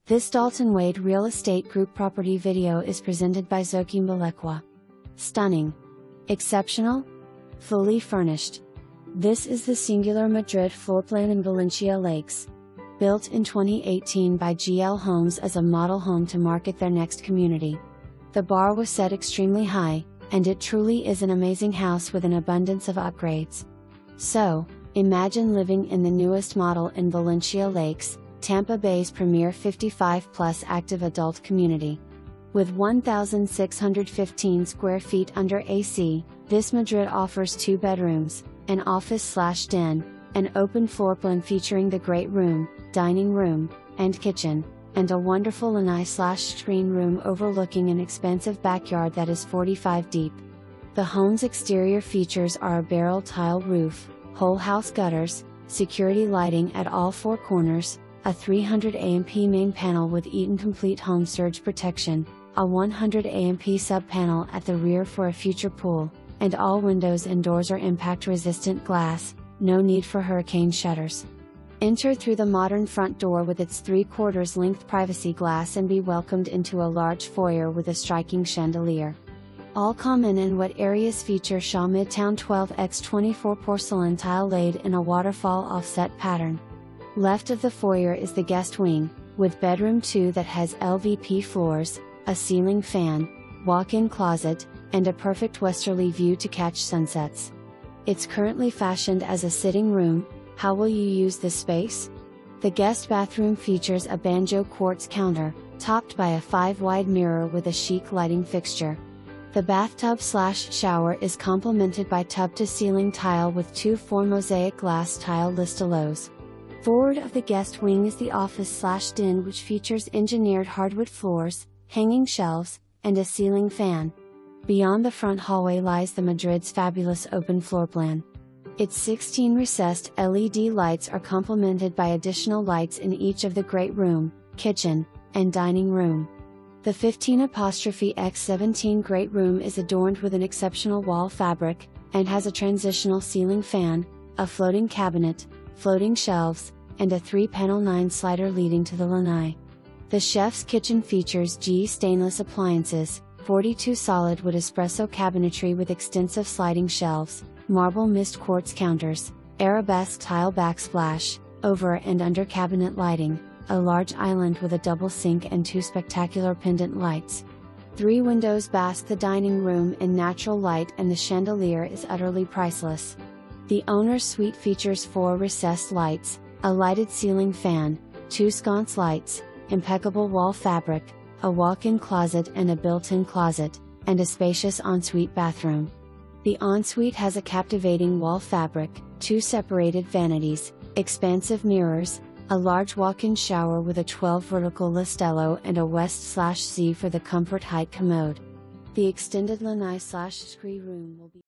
This Dalton Wade Real Estate Group property video is presented by Zoki Malekwa. Stunning. Exceptional. Fully furnished. This is the singular Madrid floor plan in Valencia Lakes. Built in 2018 by GL Homes as a model home to market their next community. The bar was set extremely high, and it truly is an amazing house with an abundance of upgrades. So, imagine living in the newest model in Valencia Lakes, Tampa Bay's premier 55-plus active adult community. With 1,615 square feet under AC, this Madrid offers 2 bedrooms, an office/den, an open floor plan featuring the great room, dining room, and kitchen, and a wonderful Lanai/screen room overlooking an expansive backyard that is 45 deep. The home's exterior features are a barrel tile roof, whole house gutters, security lighting at all 4 corners, a 300 amp main panel with EATON complete home surge protection, a 100 amp sub-panel at the rear for a future pool, and all windows and doors are impact-resistant glass, no need for hurricane shutters. Enter through the modern front door with its 3/4 length privacy glass and be welcomed into a large foyer with a striking chandelier. All common and wet areas feature SHAW Midtown 12x24 porcelain tile laid in a waterfall-offset pattern. Left of the foyer is the guest wing, with bedroom 2 that has LVP floors, a ceiling fan, walk-in closet, and a perfect westerly view to catch sunsets. It's currently fashioned as a sitting room. How will you use this space? The guest bathroom features a Banjo quartz counter, topped by a 5-wide mirror with a chic lighting fixture. The bathtub/shower is complemented by tub-to-ceiling tile with 2 mosaic glass tile Listellos. Forward of the guest wing is the office/den, which features engineered hardwood floors, hanging shelves, and a ceiling fan. Beyond the front hallway lies the Madrid's fabulous open floor plan. Its 16 recessed LED lights are complemented by additional lights in each of the great room, kitchen, and dining room. The 15*x17 great room is adorned with an exceptional wall fabric, and has a transitional ceiling fan, a floating cabinet, floating shelves, and a 3-panel 9-slider leading to the lanai. The chef's kitchen features G stainless appliances, 42 solid wood espresso cabinetry with extensive sliding shelves, marble mist quartz counters, arabesque tile backsplash, over and under cabinet lighting, a large island with a double sink and 2 spectacular pendant lights. 3 windows bask the dining room in natural light, and the chandelier is utterly priceless. The owner's suite features 4 recessed lights, a lighted ceiling fan, 2 sconce lights, impeccable wall fabric, a walk-in closet and a built-in closet, and a spacious ensuite bathroom. The ensuite has a captivating wall fabric, 2 separated vanities, expansive mirrors, a large walk-in shower with a 12 vertical Listello, and a west/C for the comfort height commode. The extended Lanai/Scree-room will be